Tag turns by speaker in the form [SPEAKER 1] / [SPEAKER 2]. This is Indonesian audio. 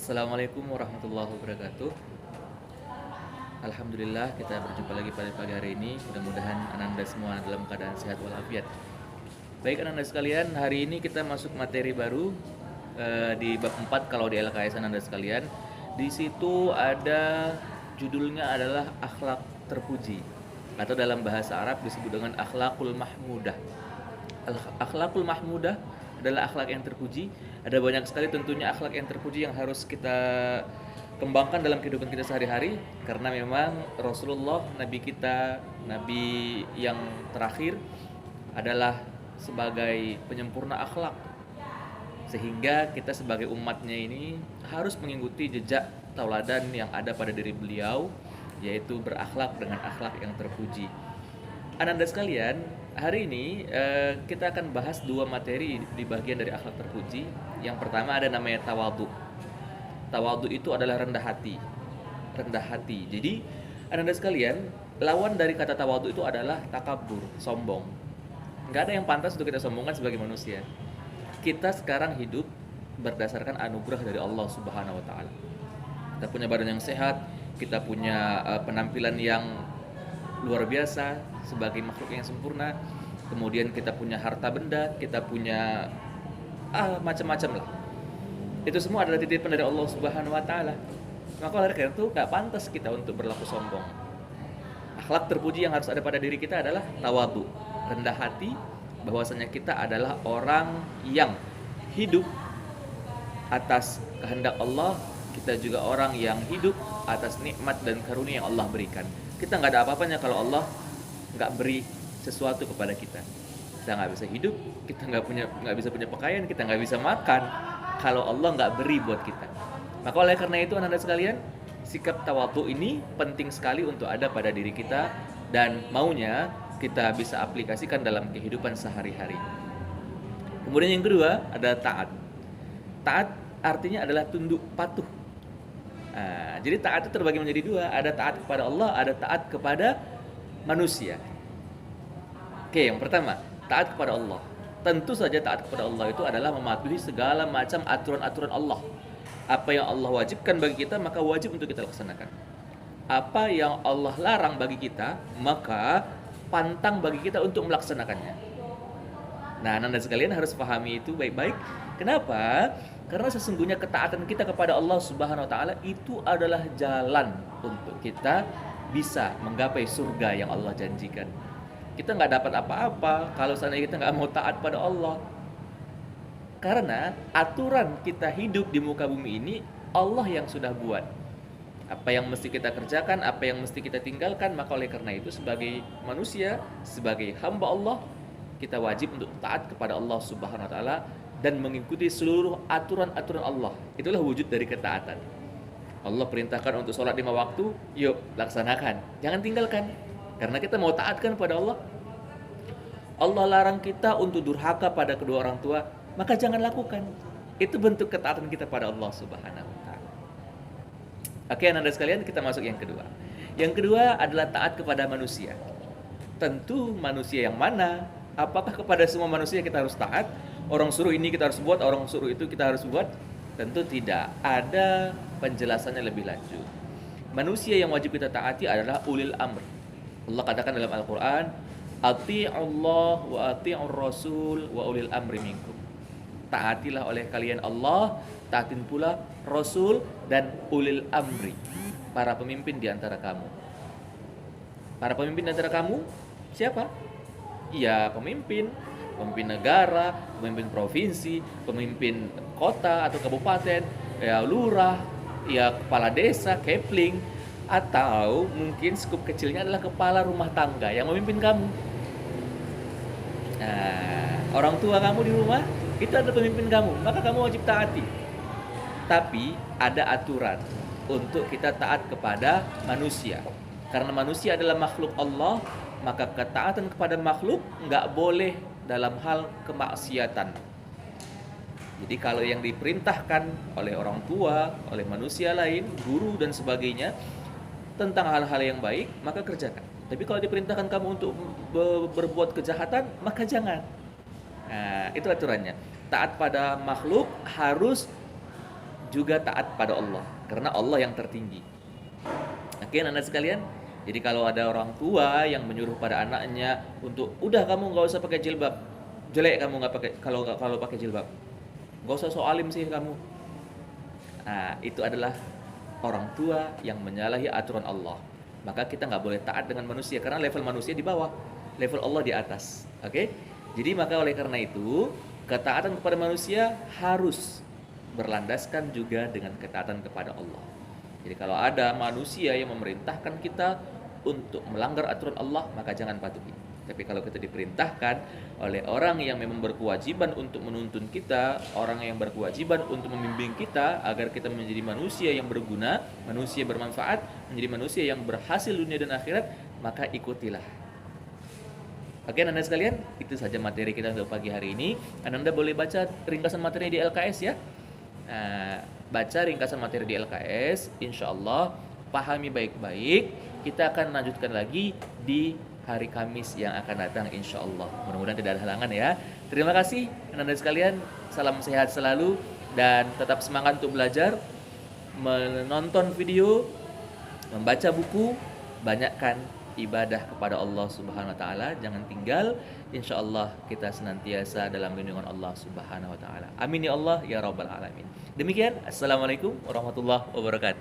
[SPEAKER 1] Assalamualaikum warahmatullahi wabarakatuh. Alhamdulillah kita berjumpa lagi pada pagi hari ini. Mudah-mudahan Ananda semua dalam keadaan sehat walafiat. Baik Ananda sekalian, hari ini kita masuk materi baru di bab 4 kalau di LKS Ananda sekalian. Di situ ada judulnya adalah akhlak terpuji atau dalam bahasa Arab disebut dengan akhlakul mahmudah. Akhlakul mahmudah adalah akhlak yang terpuji. Ada banyak sekali tentunya akhlak yang terpuji yang harus kita kembangkan dalam kehidupan kita sehari-hari, karena memang Rasulullah, Nabi kita, Nabi yang terakhir adalah sebagai penyempurna akhlak, sehingga kita sebagai umatnya ini harus mengikuti jejak tauladan yang ada pada diri beliau, yaitu berakhlak dengan akhlak yang terpuji. Ananda sekalian, hari ini kita akan bahas dua materi di bagian dari akhlak terpuji. Yang pertama ada namanya tawadhu. Tawadhu itu adalah rendah hati. Rendah hati. Jadi, Ananda sekalian, lawan dari kata tawadhu itu adalah takabur, sombong. Nggak ada yang pantas untuk kita sombongkan sebagai manusia. Kita sekarang hidup berdasarkan anugerah dari Allah Subhanahu wa taala. Kita punya badan yang sehat, kita punya penampilan yang luar biasa sebagai makhluk yang sempurna. Kemudian kita punya harta benda, kita punya macam-macam lah. Itu semua adalah titipan dari Allah Subhanahu wa taala. Maka oleh karena itu gak pantas kita untuk berlaku sombong. Akhlak terpuji yang harus ada pada diri kita adalah tawadhu, rendah hati, bahwasanya kita adalah orang yang hidup atas kehendak Allah. Kita juga orang yang hidup atas nikmat dan karunia yang Allah berikan. Kita nggak ada apa-apanya kalau Allah nggak beri sesuatu kepada kita. Kita nggak bisa hidup, kita nggak bisa punya pakaian, kita nggak bisa makan kalau Allah nggak beri buat kita. Maka oleh karena itu Anda sekalian, sikap tawadhu ini penting sekali untuk ada pada diri kita, dan maunya kita bisa aplikasikan dalam kehidupan sehari-hari. Kemudian yang kedua ada taat. Taat artinya adalah tunduk patuh. Jadi taat itu terbagi menjadi dua, ada taat kepada Allah, ada taat kepada manusia. Oke, yang pertama, taat kepada Allah. Tentu saja taat kepada Allah itu adalah mematuhi segala macam aturan-aturan Allah. Apa yang Allah wajibkan bagi kita, maka wajib untuk kita laksanakan. Apa yang Allah larang bagi kita, maka pantang bagi kita untuk melaksanakannya. Nah, Anda sekalian harus pahami itu baik-baik. Kenapa? Karena sesungguhnya ketaatan kita kepada Allah Subhanahu wa taala itu adalah jalan untuk kita bisa menggapai surga yang Allah janjikan. Kita nggak dapat apa-apa kalau seandainya kita nggak mau taat pada Allah. Karena aturan kita hidup di muka bumi ini Allah yang sudah buat. Apa yang mesti kita kerjakan, apa yang mesti kita tinggalkan, maka oleh karena itu sebagai manusia, sebagai hamba Allah, kita wajib untuk taat kepada Allah Subhanahu wa taala dan mengikuti seluruh aturan-aturan Allah. Itulah wujud dari ketaatan. Allah perintahkan untuk sholat 5 waktu, yuk laksanakan, jangan tinggalkan, karena kita mau taatkan pada Allah. Allah larang kita untuk durhaka pada kedua orang tua, maka jangan lakukan. Itu bentuk ketaatan kita pada Allah Subhanahu wa taala. Oke, Anda sekalian, kita masuk yang kedua. Yang kedua adalah taat kepada manusia. Tentu manusia yang mana? Apakah kepada semua manusia kita harus taat? Orang suruh ini kita harus buat, orang suruh itu kita harus buat? Tentu tidak. Ada penjelasannya lebih lanjut. Manusia yang wajib kita taati adalah ulil amr. Allah katakan dalam Al-Quran, Ati'ullah wa ati'ur rasul wa ulil amri minkum. Taatilah oleh kalian Allah, taatin pula Rasul dan ulil amri, para pemimpin di antara kamu. Para pemimpin di antara kamu siapa? Ya, pemimpin negara, pemimpin provinsi, pemimpin kota atau kabupaten, ya lurah, ya kepala desa, kepling, atau mungkin skup kecilnya adalah kepala rumah tangga yang memimpin kamu. Nah, orang tua kamu di rumah itu adalah pemimpin kamu, maka kamu wajib taati. Tapi ada aturan untuk kita taat kepada manusia. Karena manusia adalah makhluk Allah, maka ketaatan kepada makhluk nggak boleh dalam hal kemaksiatan. Jadi kalau yang diperintahkan oleh orang tua, oleh manusia lain, guru dan sebagainya tentang hal-hal yang baik, maka kerjakan. Tapi kalau diperintahkan kamu untuk berbuat kejahatan, maka jangan. Nah, itu aturannya. Taat pada makhluk harus juga taat pada Allah, karena Allah yang tertinggi. Oke, anak sekalian. Jadi kalau ada orang tua yang menyuruh pada anaknya untuk udah kamu nggak usah pakai jilbab, jelek kamu nggak pakai kalau pakai jilbab, nggak usah so alim sih kamu. Nah, itu adalah orang tua yang menyalahi aturan Allah. Maka kita nggak boleh taat dengan manusia karena level manusia di bawah, level Allah di atas. Oke? Jadi maka oleh karena itu ketaatan kepada manusia harus berlandaskan juga dengan ketaatan kepada Allah. Jadi kalau ada manusia yang memerintahkan kita untuk melanggar aturan Allah, maka jangan patuhi. Tapi kalau kita diperintahkan oleh orang yang memang berkewajiban untuk menuntun kita, orang yang berkewajiban untuk membimbing kita agar kita menjadi manusia yang berguna, manusia bermanfaat, menjadi manusia yang berhasil dunia dan akhirat, maka ikutilah. Oke, Anda sekalian, itu saja materi kita untuk pagi hari ini. Anda boleh baca ringkasan materi di LKS ya. Baca ringkasan materi di LKS, insya Allah pahami baik-baik. Kita akan lanjutkan lagi di hari Kamis yang akan datang, insya Allah. Mudah-mudahan tidak ada halangan ya. Terima kasih Anda sekalian, salam sehat selalu dan tetap semangat untuk belajar, menonton video, membaca buku, banyakkan ibadah kepada Allah Subhanahu wa taala, jangan tinggal. Insyaallah kita senantiasa dalam lindungan Allah Subhanahu wa taala. Amin ya Allah ya rabbal alamin. Demikian, assalamualaikum warahmatullahi wabarakatuh.